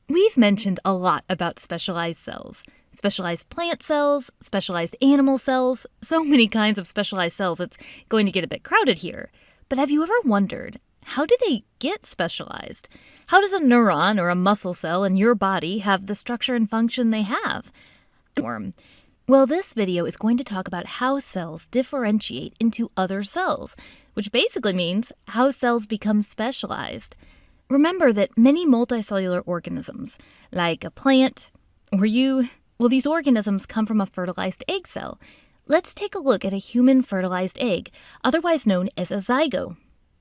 We've mentioned a lot about specialized cells. Specialized plant cells, specialized animal cells, so many kinds of specialized cells, it's going to get a bit crowded here. But have you ever wondered, how do they get specialized? How does a neuron or a muscle cell in your body have the structure and function they have? Well, this video is going to talk about how cells differentiate into other cells, which basically means how cells become specialized. Remember that many multicellular organisms, like a plant or you, well, these organisms come from a fertilized egg cell. Let's take a look at a human fertilized egg, otherwise known as a zygote.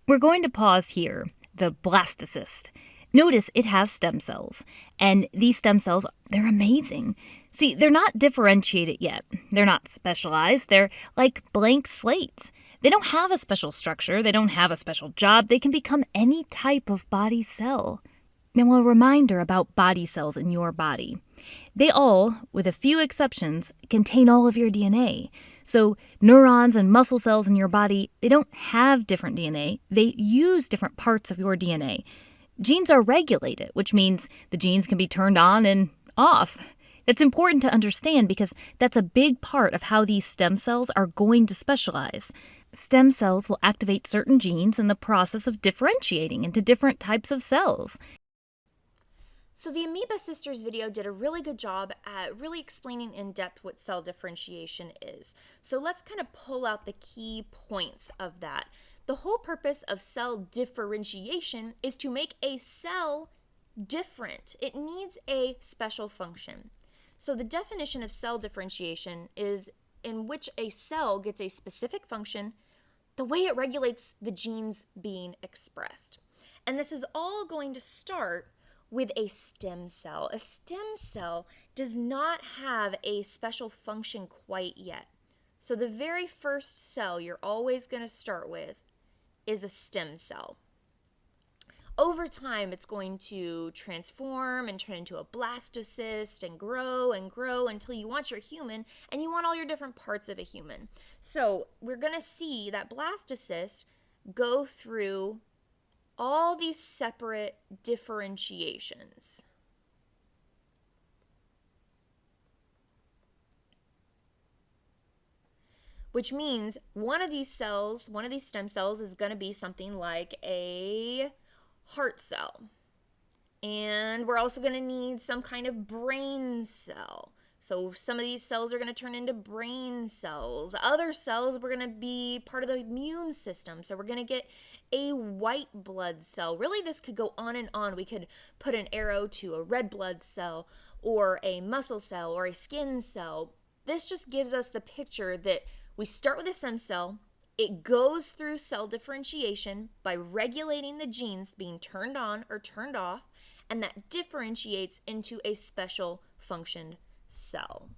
We're going to pause here, the blastocyst. Notice it has stem cells, and these stem cells, they're amazing. See, they're not differentiated yet. They're not specialized. They're like blank slates. They don't have a special structure. They don't have a special job. They can become any type of body cell. Now, a reminder about body cells in your body. They all, with a few exceptions, contain all of your DNA. So neurons and muscle cells in your body, they don't have different DNA. They use different parts of your DNA. Genes are regulated, which means the genes can be turned on and off. That's important to understand because that's a big part of how these stem cells are going to specialize. Stem cells will activate certain genes in the process of differentiating into different types of cells. So the Amoeba Sisters video did a really good job at really explaining in depth what cell differentiation is. So let's kind of pull out the key points of that. The whole purpose of cell differentiation is to make a cell different. It needs a special function. So the definition of cell differentiation is in which a cell gets a specific function, the way it regulates the genes being expressed. And this is all going to start with a stem cell. A stem cell does not have a special function quite yet. So the very first cell you're always going to start with is a stem cell. Over time, it's going to transform and turn into a blastocyst and grow until you want your human and you want all your different parts of a human. So we're going to see that blastocyst go through all these separate differentiations. Which means one of these cells, one of these stem cells is going to be something like a heart cell. And we're also going to need some kind of brain cell. So some of these cells are going to turn into brain cells. Other cells are going to be part of the immune system. So we're going to get a white blood cell. Really, this could go on and on. We could put an arrow to a red blood cell or a muscle cell or a skin cell. This just gives us the picture that we start with a stem cell. It goes through cell differentiation by regulating the genes being turned on or turned off, and that differentiates into a special functioned cell.